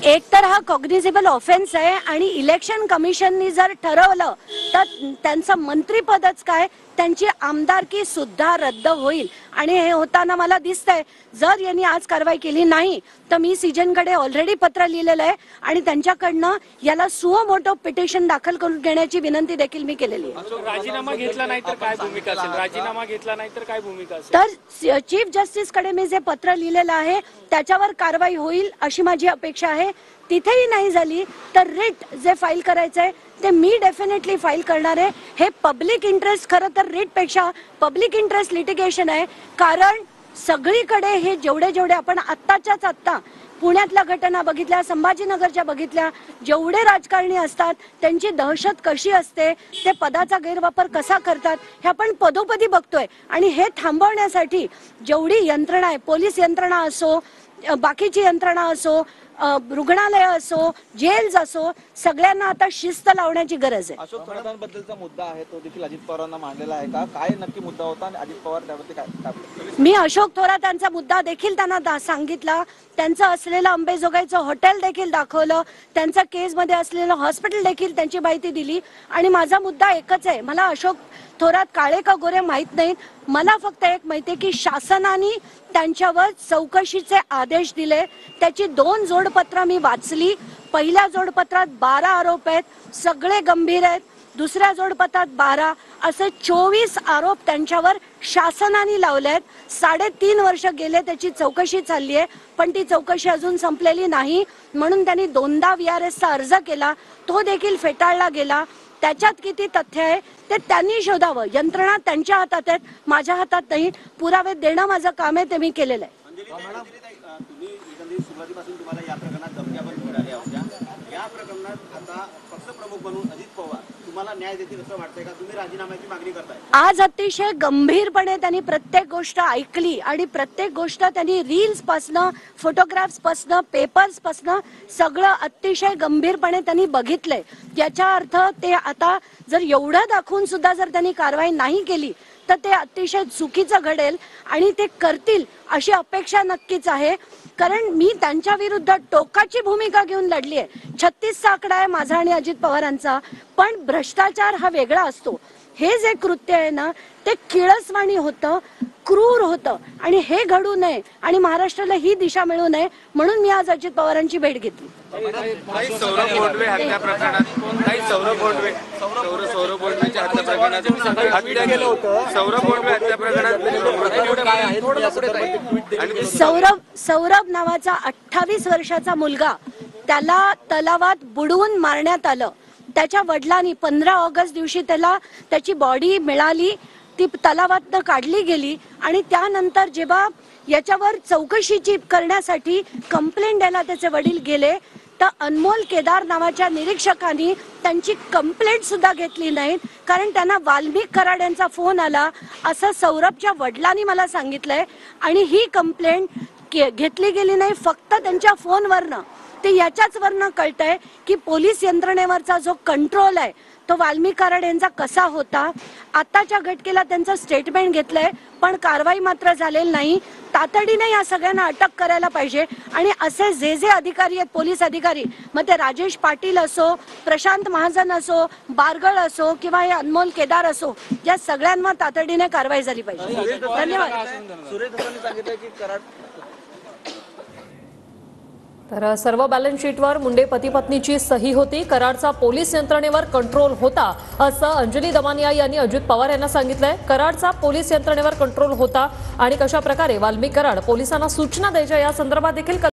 एक तर हा कॉग्निझेबल ऑफेन्स आहे आणि इलेक्शन कमिशननी जर ठरवलं तर त्यांचं मंत्रीपदच काय त्यांची आमदारकी सुद्धा रद्द होईल आणि हे होताना मला दिसतंय। जर यांनी आज कारवाई केली नाही तर मी सीजनकडे ऑलरेडी पत्र लिहिलेलं आहे आणि त्यांच्याकडनं याला सुओ मोटो पिटिशन दाखल करून घेण्याची विनंती देखील मी केलेली आहे। राजीनामा घेतला नाही तर काय भूमिका असेल? राजीनामा घेतला नाही तर काय भूमिका असेल? तर चीफ जस्टिस कडे मी जे पत्र लिहिलेलं आहे त्याच्यावर कारवाई होईल अशी माझी अपेक्षा आहे। तिथेही नाही झाली तर रिट जे फाईल करायचंय ते मी डेफिनेटली फाईल करणार आहे। हे पब्लिक इंटरेस्ट खरं तर रिट पेक्षा पब्लिक इंटरेस्ट लिटिगेशन आहे, कारण सगळीकडे हे जेवढे आपण आत्ताच्याच आत्ता पुण्यातल्या घटना बघितल्या, संभाजीनगरच्या बघितल्या, जेवढे राजकारणी असतात त्यांची दहशत कशी असते, ते पदाचा गैरवापर कसा करतात हे आपण पदोपदी बघतोय आणि हे थांबवण्यासाठी जेवढी यंत्रणा आहे, पोलीस यंत्रणा असो, बाकीची यंत्रणा असो, रुग्णालय असो, जेल्स असो, सगळ्यांना आता शिस्त लावण्याची गरज आहे। अशोक थोरातांबद्दलचा मुद्दा आहे तो देखील अजित पवारांना मांडलेला आहे का? काय नक्की मुद्दा होता आणि अजित पवार त्यावरती काय? मी अशोक थोरातांचा मुद्दा देखील त्यांना सांगितला, त्यांचं असलेलं अंबेजोगाईचं हॉटेल देखील दाखवलं, त्यांच्या केसमध्ये असलेलं हॉस्पिटल देखील त्यांची माहिती दिली आणि माझा मुद्दा एकच आहे, मला अशोक थोरात काळे का गोरे माहित नाहीत, मला फक्त एक माहिती आहे की शासनाने त्यांच्यावर चौकशीचे आदेश दिले। त्याची 2 जोडपत्र मी वाचली। पहिल्या जोडपत्रात 12 आरोप आहेत, सगळे गंभीर आहेत। दुसऱ्या जोडपत्रात 12 असे 24 आरोप त्यांच्यावर शासनाने लावले आहेत। 3.5 वर्ष गेले त्याची चौकशी चालली आहे, पण ती चौकशी अजून संपलेली नाही, म्हणून त्यांनी 2दा VRSचा अर्ज केला, तो देखील फेटाळला गेला। त्याच्यात किती तथ्य आहे ते त्यांनी शोधावं, यंत्रणा त्यांच्या हातात आहेत, माझ्या हातात नाही। पुरावे देणं माझं काम आहे, ते मी केलेलं आहे। तुम्ही सुरुवातीपासून तुम्हाला या प्रकरणात धमक्या पण मिळाल्या होत्या, या प्रकरणात आता पक्षप्रमुख म्हणून अजित पवार तुम्हाला न्याय देतील असं वाटतंय का? तुम्ही राजीनाम्याची मागणी करताय? आज अतिशय गंभीरपणे त्यांनी प्रत्येक गोष्ट ऐकली आणि प्रत्येक गोष्ट त्यांनी रील्स पासनं, फोटोग्राफ्स पासनं, पेपर्स पासनं सगळं अतिशय गंभीरपणे त्यांनी बघितलंय। याचा अर्थ ते आता जर एवढं दाखवून सुद्धा जर त्यांनी कारवाई नाही केली तर ते अतिशय चुकीचं घडेल आणि ते करतील अशी अपेक्षा नक्कीच आहे, कारण मी त्यांच्या विरुद्ध टोकाची भूमिका घेऊन लढली आहे। 36चा आकडा आहे माझा आणि अजित पवारांचा, पण भ्रष्टाचार हा वेगळा असतो। हे जे कृत्य आहे ना ते किळसवाणी होतं, क्रूर होतं आणि हे घडू नये आणि महाराष्ट्राला ही दिशा मिळू नये म्हणून मी आज अजित पवारांची भेट घेतली। सौरभ बोंडवे हत्या प्रकरणात सौरभ बोंडवे हत्या प्रकरणात सौरभ नावाचा 28 वर्षाचा मुलगा त्याला तलावात बुडवून मारण्यात आलं। त्याच्या वडिलांनी 15 ऑगस्ट दिवशी त्याला त्याची बॉडी मिळाली, ती तलावातनं काढली गेली आणि त्यानंतर जेव्हा याच्यावर चौकशीची करण्यासाठी कंप्लेंट द्यायला त्याचे वडील गेले तर अनमोल केदार नावाच्या निरीक्षकांनी त्यांची कंप्लेंट सुद्धा घेतली नाही, कारण त्यांना वाल्मिक कराड यांचा फोन आला असं सौरभच्या वडिलांनी मला सांगितलंय आणि ही कंप्लेंट घेतली गेली नाही फक्त त्यांच्या फोनवरनं। ते याच्याच वरनं कळतंय की पोलीस यंत्रणेवरचा जो कंट्रोल आहे तो वाल्मिक कराड यांचा कसा होता। आताच्या घटनेला त्यांचं स्टेटमेंट घेतलंय पण कारवाई मात्र झालेली नाही। तातडीने या सगळ्यांना अटक करायला पाहिजे आणि असे जे अधिकारी आहेत, पोलीस अधिकारी, मग ते राजेश पाटील असो, प्रशांत महाजन असो, बारगळ असो किंवा हे अनमोल केदार असो, या सगळ्यांवर तातडीने कारवाई झाली पाहिजे। धन्यवाद। सुरेश धसांनी सांगितलं की कराड तर सर्व बॅलन्स शीटवर मुंडे पती पत्नीची सही होती, कराडचा पोलीस यंत्रणेवर कंट्रोल होता असं अंजली दमानिया यांनी अजित पवार यांना सांगितलंय। कराडचा पोलीस यंत्रणेवर कंट्रोल होता आणि कशा प्रकारे वाल्मिक कराड पोलिसांना सूचना द्यायच्या या संदर्भात देखील